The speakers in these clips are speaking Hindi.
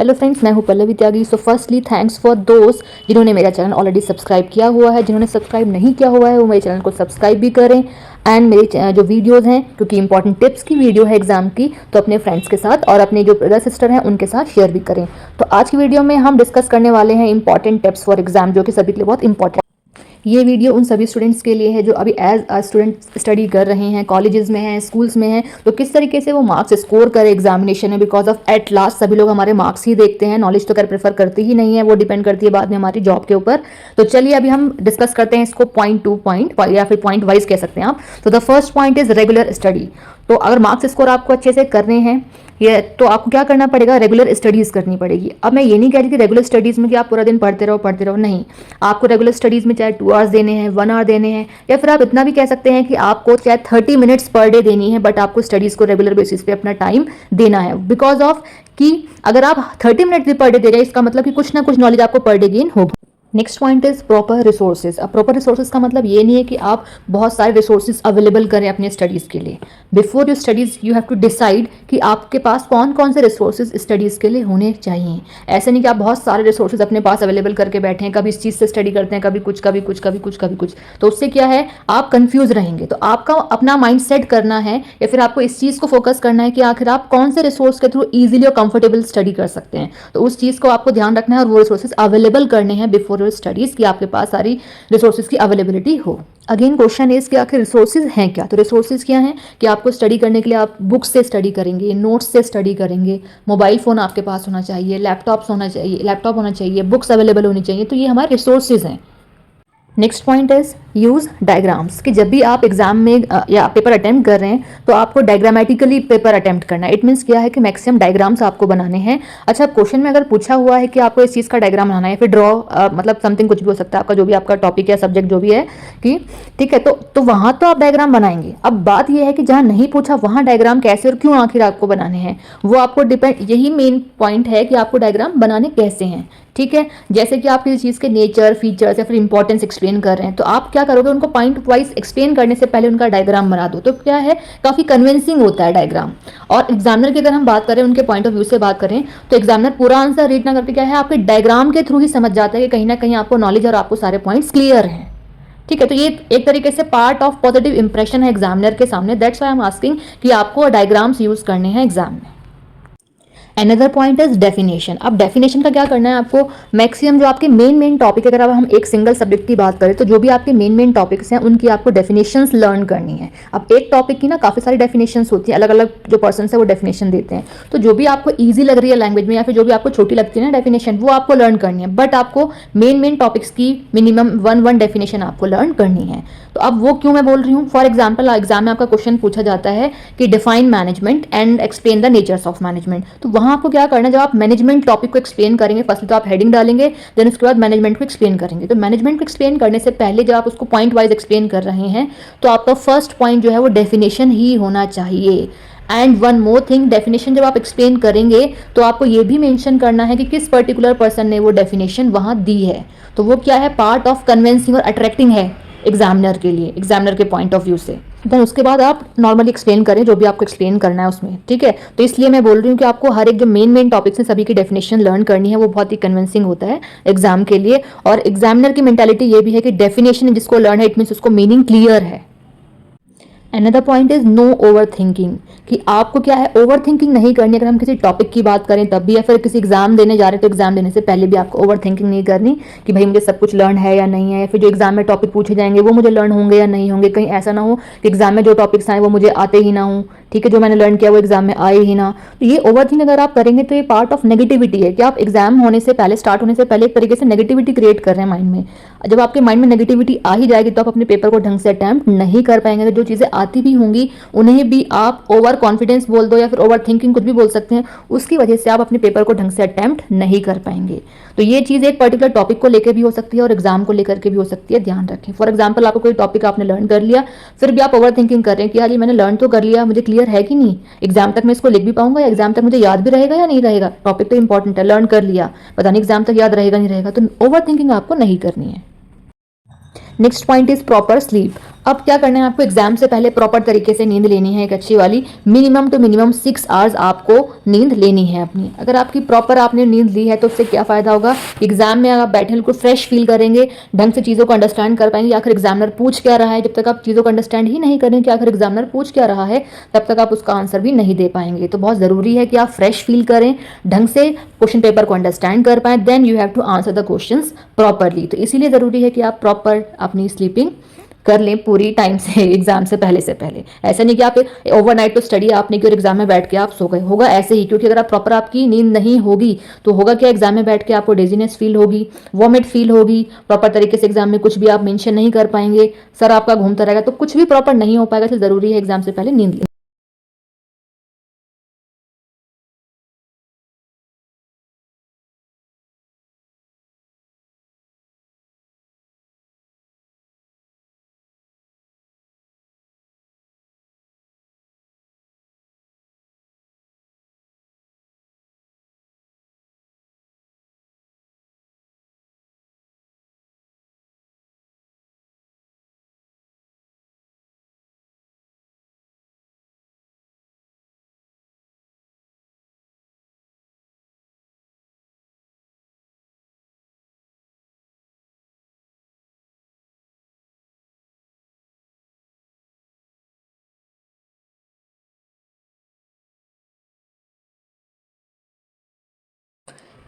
हेलो फ्रेंड्स, मैं हूं पल्लवी त्यागी। सो फर्स्टली थैंक्स फॉर दोस्त जिन्होंने मेरा चैनल ऑलरेडी सब्सक्राइब किया हुआ है। जिन्होंने सब्सक्राइब नहीं किया हुआ है वो मेरे चैनल को सब्सक्राइब भी करें। एंड मेरे जो वीडियोस हैं, क्योंकि इंपॉर्टेंट टिप्स की वीडियो है एग्जाम की, तो अपने फ्रेंड्स के साथ और अपने जो ब्रदर सिस्टर हैं उनके साथ शेयर भी करें। तो आज की वीडियो में हम डिस्कस करने वाले हैं इंपॉर्टेंट टिप्स फॉर एग्जाम, जो कि सभी के लिए बहुत इंपॉर्टेंट। ये वीडियो उन सभी स्टूडेंट्स के लिए है जो अभी एज अ स्टूडेंट स्टडी कर रहे हैं, कॉलेजेस में हैं, स्कूल्स में हैं, तो किस तरीके से वो मार्क्स स्कोर करें एग्जामिनेशन में। बिकॉज ऑफ एट लास्ट सभी लोग हमारे मार्क्स ही देखते हैं, नॉलेज तो कर प्रेफर करते ही नहीं है, वो डिपेंड करती है बाद में हमारी जॉब के ऊपर। तो चलिए अभी हम डिस्कस करते हैं इसको पॉइंट टू पॉइंट, या फिर पॉइंट वाइज कह सकते हैं आप। तो the first point is regular study. तो अगर मार्क्स स्कोर आपको अच्छे से करने हैं ये, तो आपको क्या करना पड़ेगा, रेगुलर स्टडीज करनी पड़ेगी। अब मैं ये नहीं कह रही कि रेगुलर स्टडीज में कि आप पूरा दिन पढ़ते रहो, नहीं। आपको रेगुलर स्टडीज में चाहे 2 आवर्स देने हैं, 1 आवर देने हैं, या फिर आप इतना भी कह सकते हैं कि आपको चाहे 30 मिनट्स पर डे देनी है, बट आपको स्टडीज को रेगुलर बेसिस पे अपना टाइम देना है। बिकॉज ऑफ कि अगर आप 30 मिनट भी पर डे दे रहे हैं, इसका मतलब कि कुछ ना कुछ नॉलेज आपको पर डे गेन होगी। Next point is proper resources. अब प्रॉपर रिसोर्सेज का मतलब ये नहीं है कि आप बहुत सारे रिसोर्सेज अवेलेबल करें अपने स्टडीज़ के लिए। Before you studies you have to decide कि आपके पास कौन कौन से रिसोर्सेज स्टडीज़ के लिए होने चाहिए। ऐसे नहीं कि आप बहुत सारे रिसोर्सेज अपने पास अवेलेबल करके बैठे हैं, कभी इस चीज़ से स्टडी करते हैं, कभी कुछ कभी कुछ कभी कुछ कभी कुछ। तो उससे क्या है, आप कंफ्यूज रहेंगे। तो आपका अपना माइंड सेट करना है, या फिर आपको इस चीज़ को फोकस करना है कि आखिर आप कौन से रिसोर्स के थ्रू ईजिली और कंफर्टेबल स्टडी कर सकते हैं। तो उस चीज़ को आपको ध्यान रखना है और वो रिसोर्सेज अवेलेबल करने हैं बिफोर योर स्टडीज़, कि आपके पास सारी रिसोर्सेज की अवेलेबिलिटी हो। अगेन क्वेश्चन इज कि आखिर रिसोर्सेज हैं क्या। तो रिसोर्सेज क्या हैं कि आपको स्टडी करने के लिए आप बुक्स से स्टडी करेंगे, नोट्स से स्टडी करेंगे, मोबाइल फ़ोन आपके पास होना चाहिए, लैपटॉप होना चाहिए, बुक्स अवेलेबल होनी चाहिए। तो ये हमारे रिसोर्सेज हैं। Next point is use diagrams, कि जब भी आप एग्जाम में या पेपर अटेम्प्ट कर रहे हैं तो आपको डायग्रामेटिकली पेपर अटेम्प्ट करना है। इट मीन्स क्या है कि मैक्सिमम डायग्राम्स आपको बनाने हैं। अच्छा, क्वेश्चन में अगर पूछा हुआ है कि आपको इस चीज़ का डायग्राम बनाना है, फिर ड्रॉ मतलब समथिंग कुछ भी हो सकता है आपका, जो भी आपका टॉपिक या सब्जेक्ट जो भी है, कि ठीक है, तो वहाँ तो आप डायग्राम बनाएंगे। अब बात यह है कि जहाँ नहीं पूछा वहाँ डायग्राम कैसे और क्यों आखिर आपको बनाने हैं, वो आपको डिपेंड, यही मेन पॉइंट है कि आपको डायग्राम बनाने कैसे हैं। ठीक है, जैसे कि आप किसी चीज़ के नेचर, फीचर्स या फिर इंपॉर्टेंस एक्सप्लेन कर रहे हैं, तो आप क्या करोगे, उनको पॉइंट वाइज एक्सप्लेन करने से पहले उनका डायग्राम बना दो। तो क्या है, काफ़ी कन्विंसिंग होता है डायग्राम। और एग्जामिनर की अगर हम बात करें, उनके पॉइंट ऑफ व्यू से बात करें, तो एग्जामिनर पूरा आंसर रीड ना करके क्या है, आपके डायग्राम के थ्रू ही समझ जाता है कि कहीं ना कहीं आपको नॉलेज और आपको सारे पॉइंट्स क्लियर हैं। ठीक है, तो ये एक तरीके से पार्ट ऑफ पॉजिटिव इंप्रेशन है एग्जामिनर के सामने। That's why I am asking कि आपको डायग्राम्स यूज करने हैं एग्जाम में। Another point is definition. अब डेफिनेशन का क्या करना है आपको, मैक्सिमम जो आपके मेन टॉपिक, अगर अब हम एक सिंगल सब्जेक्ट की बात करें तो जो भी आपके मेन टॉपिक्स हैं उनकी आपको डेफिनेशंस लर्न करनी है। अब एक टॉपिक की ना काफ़ी सारी डेफिनेशंस होती है, अलग अलग जो पर्सन है वो डेफिनेशन देते हैं। तो जो भी आपको ईजी लग रही है लैंग्वेज में, या फिर जो भी आपको छोटी लगती है ना डेफिनेशन, वो आपको लर्न करनी है। बट आपको मेन टॉपिक्स की मिनिमम वन डेफिनेशन आपको लर्न करनी है। तो अब वो क्यों मैं बोल रही हूँ, फॉर एग्जाम्पल एग्जाम में आपका क्वेश्चन पूछा जाता है कि define management and explain the natures of management. तो वहाँ आपको क्या करना है, जब आप मैनेजमेंट टॉपिक को एक्सप्लेन करेंगे, फर्स्ट तो आप हेडिंग डालेंगे, देन उसके बाद मैनेजमेंट को एक्सप्लेन करेंगे। तो मैनेजमेंट को एक्सप्लेन करने से पहले जब आप उसको पॉइंट वाइज एक्सप्लेन कर रहे हैं, तो आपका फर्स्ट पॉइंट जो है वो डेफिनेशन ही होना चाहिए। And one more thing, definition जब आप एक्सप्लेन करेंगे तो आपको ये भी मेंशन करना है कि किस पर्टिकुलर पर्सन ने वो डेफिनेशन वहाँ दी है। तो वो क्या है, पार्ट ऑफ कन्विंसिंग और अट्रैक्टिंग है एग्जामिनर के लिए, एग्जामिनर के पॉइंट ऑफ व्यू से। देन उसके बाद आप नॉर्मली एक्सप्लेन करें जो भी आपको एक्सप्लेन करना है उसमें। ठीक है, तो इसलिए मैं बोल रही हूँ कि आपको हर एक जो मेन टॉपिक्स हैं सभी की डेफिनेशन लर्न करनी है। वो बहुत ही कन्विंसिंग होता है एग्जाम के लिए। और एग्जामिनर की मेंटालिटी ये भी है कि डेफिनेशन जिसको लर्न है, इट मीन्स उसको मीनिंग क्लियर है। Another point is no overthinking, कि आपको क्या है, ओवर थिंकिंग नहीं करनी। अगर हम किसी टॉपिक की बात करें तब भी, या फिर किसी एग्जाम देने जा रहे हैं तो एग्जाम देने से पहले भी आपको ओवर थिंकिंग नहीं करनी कि भाई मुझे सब कुछ लर्न है या नहीं है, या फिर जो एग्जाम में टॉपिक पूछे जाएंगे वो मुझे लर्न होंगे या नहीं होंगे। कहीं ऐसा ना हो कि एग्जाम में जो टॉपिक्स आए वो मुझे आते ही ना हो, ठीक है, जो मैंने लर्न किया वो एग्जाम में आए ही ना। तो ये ओवर थिंक अगर आप करेंगे तो ये पार्ट ऑफ नेगेटिविटी है, कि आप एग्जाम होने से पहले, स्टार्ट होने से पहले एक तरीके से नेगेटिविटी क्रिएट कर रहे हैं माइंड में। जब आपके माइंड में नेगेटिविटी आ ही जाएगी तो आप अपने पेपर को ढंग से अटैम्प्ट नहीं कर पाएंगे। तो जो चीज़ें आती भी होंगी उन्हें भी आप ओवर कॉन्फिडेंस बोल दो या फिर ओवर थिंकिंग, कुछ भी बोल सकते हैं, उसकी वजह से आप अपने पेपर को ढंग से अटैम्प्ट नहीं कर पाएंगे। तो ये चीज़ एक पर्टिकुलर टॉपिक को लेकर भी हो सकती है और एग्जाम को लेकर के भी हो सकती है, ध्यान रखें। फॉर एग्जाम्पल आपको कोई टॉपिक आपने लर्न कर लिया, फिर भी आप ओवर थिंकिंग कर रहे हैं कि यार ये मैंने लर्न तो कर लिया, मुझे क्लियर है कि नहीं, एग्जाम तक मैं इसको लिख भी पाऊंगा, या एग्जाम तक मुझे याद भी रहेगा या नहीं रहेगा। टॉपिक तो इंपॉर्टेंट है, लर्न कर लिया, पता नहीं एग्जाम तक याद रहेगा नहीं रहेगा। तो ओवर थिंकिंग आपको नहीं करनी है। Next point is proper sleep. अब क्या करना है आपको, एग्जाम से पहले प्रॉपर तरीके से नींद लेनी है, एक अच्छी वाली मिनिमम टू मिनिमम 6 आवर्स आपको नींद लेनी है अपनी। अगर आपकी प्रॉपर आपने नींद ली है तो उससे क्या फ़ायदा होगा, एग्जाम में आप बैठे बिल्कुल फ्रेश फील करेंगे, ढंग से चीज़ों को अंडरस्टैंड कर पाएंगे, आखिर एग्जामिनर पूछ क्या रहा है। जब तक आप चीज़ों को अंडरस्टैंड ही नहीं करें कि आखिर एग्जामिनर पूछ क्या रहा है, तब तक आप उसका आंसर भी नहीं दे पाएंगे। तो बहुत ज़रूरी है कि आप फ्रेश फील करें, ढंग से क्वेश्चन पेपर को अंडरस्टैंड कर पाएं, then you have to answer the questions properly. तो इसीलिए ज़रूरी है कि आप प्रॉपर अपनी स्लीपिंग कर लें पूरी टाइम से, एग्जाम से पहले। ऐसा नहीं कि आप ओवरनाइट तो स्टडी आपने की और एग्जाम में बैठ के आप सो गए, होगा ऐसे ही। क्योंकि अगर आप प्रॉपर आपकी नींद नहीं होगी तो होगा क्या, एग्जाम में बैठ के आपको डेजीनेस फील होगी, वॉमिट फील होगी, प्रॉपर तरीके से एग्जाम में कुछ भी आप मेंशन नहीं कर पाएंगे, सर आपका घूमता रहेगा, तो कुछ भी प्रॉपर नहीं हो पाएगा। तो जरूरी है एग्जाम से पहले नींद लें।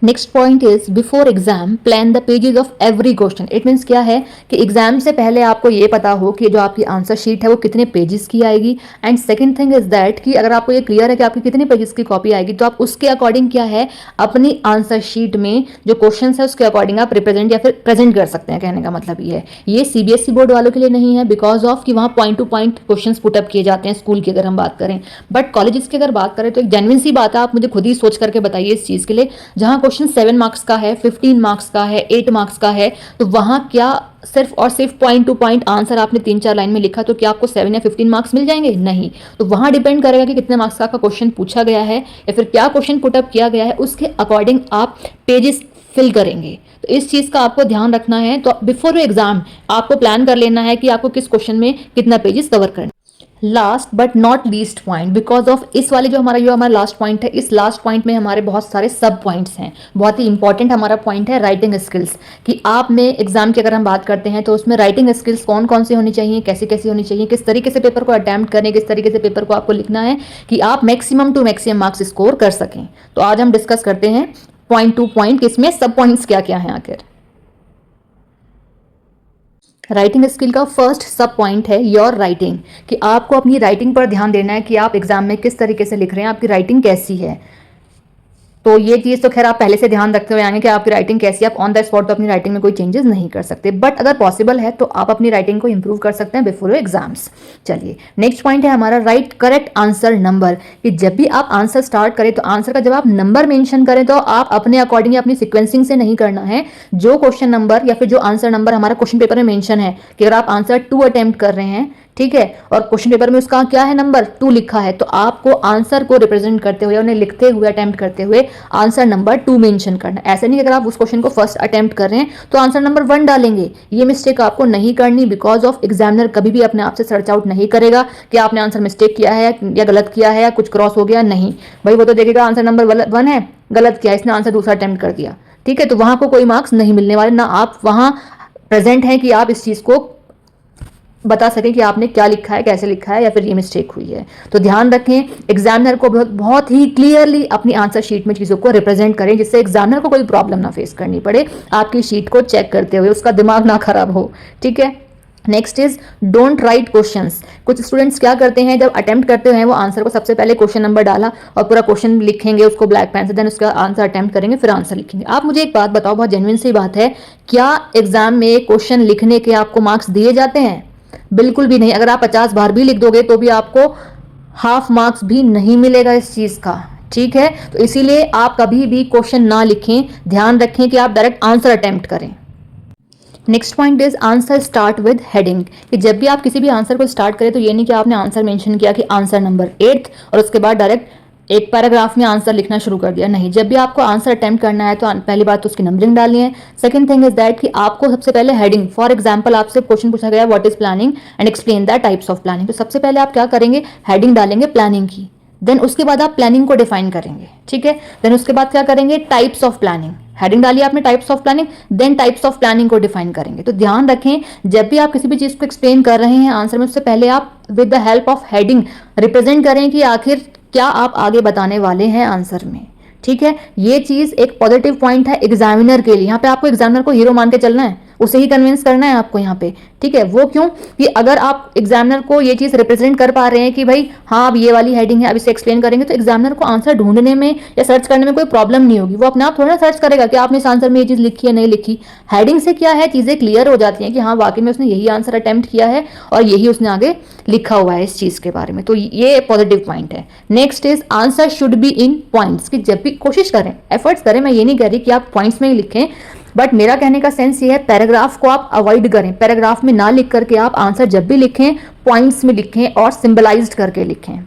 Next point is before exam plan the pages of every question. It means क्या है कि एग्जाम से पहले आपको ये पता हो कि जो आपकी आंसर शीट है वो कितने पेजेस की आएगी। And second thing is that कि अगर आपको ये क्लियर है कि आपकी कितने पेजेस की कॉपी आएगी, तो आप उसके अकॉर्डिंग क्या है अपनी आंसर शीट में जो क्वेश्चन है उसके अकॉर्डिंग आप रिप्रेजेंट या फिर प्रेजेंट कर सकते हैं। कहने का मतलब ये है, ये सीबीएसई बोर्ड वालों के लिए नहीं है, बिकॉज ऑफ कि वहाँ point two point question put up किए जाते हैं स्कूल की अगर हम बात करें। बट कॉलेजेस की अगर बात करें तो एक जेन्युइन सी बात है, आप मुझे खुद ही सोच करके बताइए इस चीज़ के लिए, जहाँ क्वेश्चन 7 मार्क्स का है, 15 मार्क्स का है, 8 मार्क्स का है, तो वहां क्या सिर्फ और सिर्फ पॉइंट टू पॉइंट आंसर आपने 3-4 लाइन में लिखा तो क्या आपको 7 या 15 मार्क्स मिल जाएंगे? नहीं। तो वहां डिपेंड करेगा कि कितने मार्क्स का क्वेश्चन पूछा गया है या फिर क्या क्वेश्चन पुटअप किया गया है, उसके अकॉर्डिंग आप पेजेस फिल करेंगे। तो इस चीज़ का आपको ध्यान रखना है। तो बिफोर एग्जाम आपको प्लान कर लेना है कि आपको किस क्वेश्चन में कितना पेजेस कवर करना। Last but not least point, because of इस वाले जो हमारा लास्ट पॉइंट है, इस लास्ट पॉइंट में हमारे बहुत सारे सब पॉइंट्स हैं। बहुत ही इंपॉर्टेंट हमारा पॉइंट है राइटिंग स्किल्स, कि आप में एग्जाम की अगर हम बात करते हैं तो उसमें राइटिंग स्किल्स कौन कौन सी होनी चाहिए, कैसी कैसी होनी चाहिए, किस तरीके से पेपर को अटैम्प्ट करें, किस तरीके से पेपर को आपको लिखना है कि आप maximum to maximum marks score कर सकें। तो आज हम डिस्कस करते हैं पॉइंट टू पॉइंट कि इसमें सब पॉइंट्स क्या क्या हैं। आखिर राइटिंग स्किल का फर्स्ट सब पॉइंट है योर राइटिंग, कि आपको अपनी राइटिंग पर ध्यान देना है कि आप एग्जाम में किस तरीके से लिख रहे हैं, आपकी राइटिंग कैसी है। तो ये चीज़ तो खैर आप पहले से ध्यान रखते हुए आएंगे कि आपकी राइटिंग कैसी है। आप ऑन द स्पॉट तो अपनी राइटिंग में कोई चेंजेस नहीं कर सकते, बट अगर पॉसिबल है तो आप अपनी राइटिंग को इंप्रूव कर सकते हैं बिफोर एग्जाम्स। चलिए नेक्स्ट पॉइंट है हमारा राइट करेक्ट आंसर नंबर, कि जब भी आप आंसर स्टार्ट करें तो आंसर का जब आप नंबर मेंशन करें तो आप अपने अकॉर्डिंग अपनी सिक्वेंसिंग से नहीं करना है। जो क्वेश्चन नंबर या फिर जो आंसर नंबर हमारा क्वेश्चन पेपर में मेंशन है कि अगर आप आंसर 2 अटेम्प्ट कर रहे हैं, ठीक है, और क्वेश्चन पेपर में उसका क्या है नंबर 2 लिखा है, तो आपको आंसर को रिप्रेजेंट करते हुए उन्हें लिखते हुए अटेम्प्ट करते हुए आंसर नंबर 2 मेंशन करना। ऐसा नहीं कि अगर आप उस क्वेश्चन को फर्स्ट अटेम्प्ट कर रहे हैं तो आंसर नंबर 1 डालेंगे, ये मिस्टेक आपको नहीं करनी। बिकॉज ऑफ एग्जामिनर कभी भी अपने आप से सर्च आउट नहीं करेगा कि आपने आंसर मिस्टेक किया है या गलत किया है या कुछ क्रॉस हो गया, नहीं भाई, वो तो देखेगा आंसर नंबर 1 है, गलत किया, इसने आंसर दूसरा अटेम्प्ट कर दिया, ठीक है, तो वहां को कोई मार्क्स नहीं मिलने वाले, ना आप वहां प्रेजेंट हैं कि आप इस चीज को बता सकें कि आपने क्या लिखा है, कैसे लिखा है, या फिर ये मिस्टेक हुई है। तो ध्यान रखें, एग्जामिनर को बहुत ही क्लियरली अपनी आंसर शीट में चीज़ों को रिप्रेजेंट करें, जिससे एग्जामिनर को कोई प्रॉब्लम ना फेस करनी पड़े आपकी शीट को चेक करते हुए, उसका दिमाग ना खराब हो, ठीक है। Next is don't write questions. कुछ स्टूडेंट्स क्या करते हैं, जब अटेम्प्ट करते हैं वो आंसर को सबसे पहले क्वेश्चन नंबर डाला और पूरा क्वेश्चन लिखेंगे उसको ब्लैक पेन से, देन उसका आंसर अटेम्प्ट करेंगे, फिर आंसर लिखेंगे। आप मुझे एक बात बताओ, बहुत जेन्युइन सी बात है, क्या एग्जाम में क्वेश्चन लिखने के आपको मार्क्स दिए जाते हैं? बिल्कुल भी नहीं। अगर आप 50 बार भी लिख दोगे तो भी आपको हाफ मार्क्स भी नहीं मिलेगा इस चीज का, ठीक है। तो इसीलिए आप कभी भी क्वेश्चन ना लिखें, ध्यान रखें कि आप डायरेक्ट आंसर अटेम्प्ट करें। Next point is answer start with heading, कि जब भी आप किसी भी आंसर को स्टार्ट करें तो ये नहीं कि आपने आंसर मेंशन किया कि आंसर नंबर 8 और उसके बाद डायरेक्ट एक पैराग्राफ में आंसर लिखना शुरू कर दिया, नहीं। जब भी आपको आंसर अटेम्प्ट करना है तो पहली बात तो उसकी नंबरिंग डालनी है। सेकंड थिंग इज दैट कि आपको सबसे पहले हेडिंग, फॉर एग्जांपल आपसे क्वेश्चन पूछा गया what is planning and explain the types of planning, तो सबसे पहले आप क्या करेंगे, हेडिंग डालेंगे प्लानिंग की। देन उसके बाद आप प्लानिंग को डिफाइन करेंगे, ठीक है। देन उसके बाद क्या करेंगे, टाइप्स ऑफ प्लानिंग, हेडिंग डाली आपने types of planning, then types of planning को डिफाइन करेंगे। तो ध्यान रखें, जब भी आप किसी भी चीज को एक्सप्लेन कर रहे हैं आंसर में, उससे पहले आप with the help of heading represent करें कि आखिर क्या आप आगे बताने वाले हैं आंसर में, ठीक है। ये चीज एक पॉजिटिव पॉइंट है एग्जामिनर के लिए। यहाँ पे आपको एग्जामिनर को हीरो मान के चलना है, उसे ही कन्विंस करना है आपको यहाँ पे, ठीक है। वो क्यों कि अगर आप एग्जामिनर को ये चीज रिप्रेजेंट कर पा रहे हैं कि भाई हाँ अब ये वाली हेडिंग है, अब इसे एक्सप्लेन करेंगे, तो एग्जामिनर को आंसर ढूंढने में या सर्च करने में कोई प्रॉब्लम नहीं होगी। वो अपने आप थोड़ा सर्च करेगा कि आपने इस आंसर में ये चीज लिखी है नहीं लिखी। हेडिंग से क्या है, चीजें क्लियर हो जाती हैं कि हाँ वाकई में उसने यही आंसर अटेम्प्ट किया है और यही उसने आगे लिखा हुआ है इस चीज के बारे में। तो ये पॉजिटिव पॉइंट है। Next is answer should be in points, कि जब भी कोशिश करें, एफर्ट्स करें, मैं ये नहीं कह रही कि आप पॉइंट्स में ही लिखें, बट मेरा कहने का सेंस ये है पैराग्राफ को आप अवॉइड करें। पैराग्राफ में ना लिख करके आप आंसर जब भी लिखें पॉइंट्स में लिखें और सिंबलाइज्ड करके लिखें,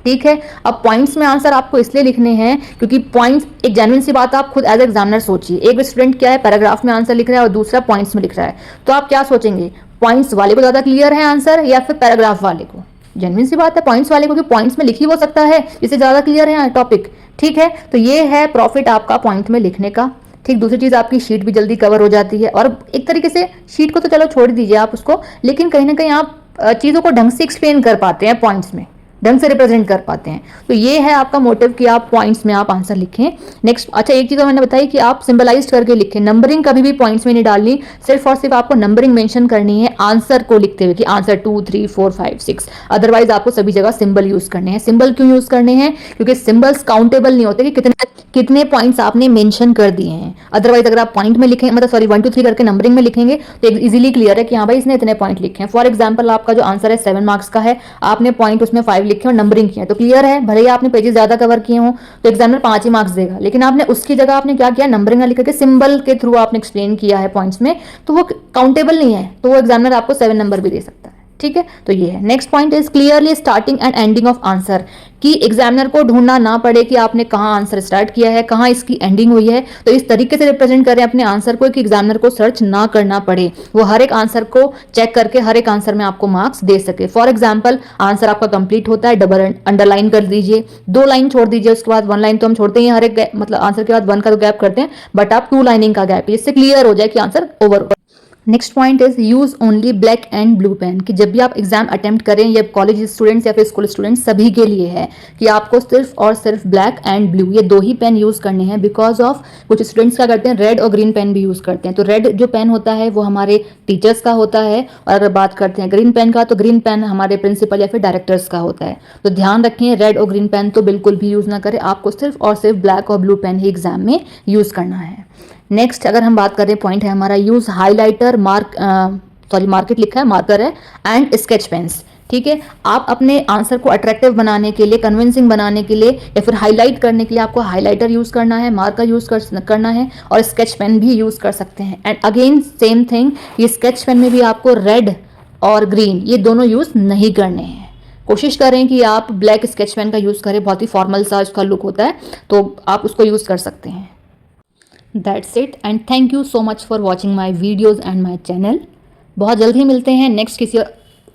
ठीक है। अब पॉइंट्स में आंसर आपको इसलिए लिखने हैं क्योंकि पॉइंट्स, एक जेन्युइन सी बात आप खुद एज एग्जामिनर सोचिए, एक स्टूडेंट क्या है पैराग्राफ में आंसर लिख रहा है और दूसरा पॉइंट्स में लिख रहा है, तो आप क्या सोचेंगे, पॉइंट्स वाले को ज्यादा क्लियर है आंसर या फिर पैराग्राफ वाले को? जेन्युइन सी बात है पॉइंट्स वाले को, क्योंकि पॉइंट्स में लिख ही वो सकता है जिससे ज्यादा क्लियर है टॉपिक, ठीक है। तो ये है प्रॉफिट आपका पॉइंट में लिखने का, ठीक। दूसरी चीज आपकी शीट भी जल्दी कवर हो जाती है, और एक तरीके से शीट को तो चलो छोड़ दीजिए आप उसको, लेकिन कहीं ना कहीं आप चीज़ों को ढंग से एक्सप्लेन कर पाते हैं, पॉइंट्स में ढंग से रिप्रेजेंट कर पाते हैं। तो ये है आपका मोटिव कि आप पॉइंट्स में आप आंसर लिखें। नेक्स्ट, अच्छा एक चीज़ और मैंने बताई कि आप सिंबलाइज करके लिखें, नंबरिंग कभी भी पॉइंट्स में नहीं डालनी, सिर्फ और सिर्फ आपको नंबरिंग मेंशन करनी है आंसर को लिखते हुए कि आंसर 2 3 4 5 6। अदरवाइज आपको सभी जगह सिंबल यूज करने हैं। सिंबल क्यों यूज करने हैं, क्योंकि सिंबल्स काउंटेबल नहीं होते कि कितने पॉइंट्स आपने मेंशन कर दिए हैं। अदरवाइज अगर आप पॉइंट में लिखें, मतलब सॉरी 1 2 3 करके नंबरिंग में लिखेंगे तो इजीली क्लियर है कि हाँ भाई इसने इतने पॉइंट लिखे हैं। फॉर एग्जाम्पल आपका जो आंसर है 7 मार्क्स का है, आपने पॉइंट उसमें 5 लिखे और नंबरिंग किया, तो क्लियर है। भले ही आपने पेजेस ज्यादा कवर किए हों तो एग्जामिनर 5 ही मार्क्स देगा, लेकिन आपने उसकी जगह आपने क्या किया, नंबरिंग लिख करके सिंबल के थ्रू आपने एक्सप्लेन किया है पॉइंट्स में, तो वो काउंटेबल नहीं है, तो वो एग्जामिनर आपको 7 नंबर भी दे सकता है, ठीक है। तो ये है। Next point is clearly starting and ending of answer, कि एग्जामिनर को ढूंढना ना पड़े कि आपने कहाँ आंसर स्टार्ट किया है, कहाँ इसकी एंडिंग हुई है। तो इस तरीके से रिप्रेजेंट करें अपने आंसर को कि एग्जामिनर को सर्च ना करना पड़े, वो हर एक आंसर को चेक करके हर एक आंसर में आपको मार्क्स दे सके। फॉर एग्जाम्पल आंसर आपका कंप्लीट होता है, डबल अंडरलाइन कर दीजिए, 2 लाइन छोड़ दीजिए, उसके बाद 1 लाइन तो हम छोड़ते ही हर एक, मतलब आंसर के बाद 1 का तो गैप करते हैं, बट आप 2 लाइनिंग का गैप, इससे क्लियर हो जाए कि answer over. Next point is use only black and blue pen, कि जब भी आप एग्जाम अटेम्प्ट करें, या कॉलेज स्टूडेंट्स या फिर स्कूल स्टूडेंट्स सभी के लिए है कि आपको सिर्फ और सिर्फ ब्लैक एंड ब्लू ये 2 ही पेन यूज करने हैं। बिकॉज ऑफ कुछ स्टूडेंट्स क्या करते हैं, रेड और ग्रीन पेन भी यूज करते हैं। तो रेड जो पेन होता है वो हमारे टीचर्स का होता है, और अगर बात करते हैं ग्रीन पेन का, तो ग्रीन पेन हमारे प्रिंसिपल या फिर डायरेक्टर्स का होता है। तो ध्यान रखें, रेड और ग्रीन पेन तो बिल्कुल भी यूज ना करें, आपको सिर्फ और सिर्फ ब्लैक और ब्लू पेन ही एग्जाम में यूज करना है। नेक्स्ट अगर हम बात करें, पॉइंट है हमारा यूज हाईलाइटर, मार्केट लिखा है, मार्कर है, एंड स्केच पेन्स, ठीक है। आप अपने आंसर को अट्रैक्टिव बनाने के लिए, कन्विंसिंग बनाने के लिए, या फिर हाईलाइट करने के लिए आपको हाईलाइटर यूज करना है, मार्कर यूज करना है, और स्केच पेन भी यूज कर सकते हैं। एंड अगेन सेम थिंग, ये स्केच पेन में भी आपको रेड और ग्रीन ये दोनों यूज नहीं करने हैं। कोशिश करें कि आप ब्लैक स्केच पेन का यूज करें, बहुत ही फॉर्मल सा उसका लुक होता है, तो आप उसको यूज कर सकते हैं। That's it and thank you so much for watching my videos and my channel। बहुत जल्द ही मिलते हैं नेक्स्ट किसी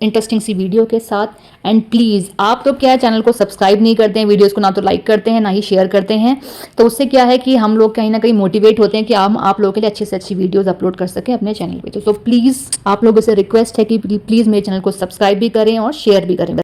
इंटरेस्टिंग सी वीडियो के साथ। एंड प्लीज़ आप तो क्या चैनल को सब्सक्राइब नहीं करते हैं, वीडियोस को ना तो लाइक करते हैं ना ही शेयर करते हैं, तो उससे क्या है कि हम लोग कहीं ना कहीं मोटिवेट होते हैं कि हम आप लोगों के लिए अच्छी से अच्छी वीडियोस अपलोड कर सकें अपने चैनल पे। तो प्लीज़ आप लोगों से रिक्वेस्ट है कि प्लीज़ मेरे चैनल को सब्सक्राइब भी करें और शेयर भी करें।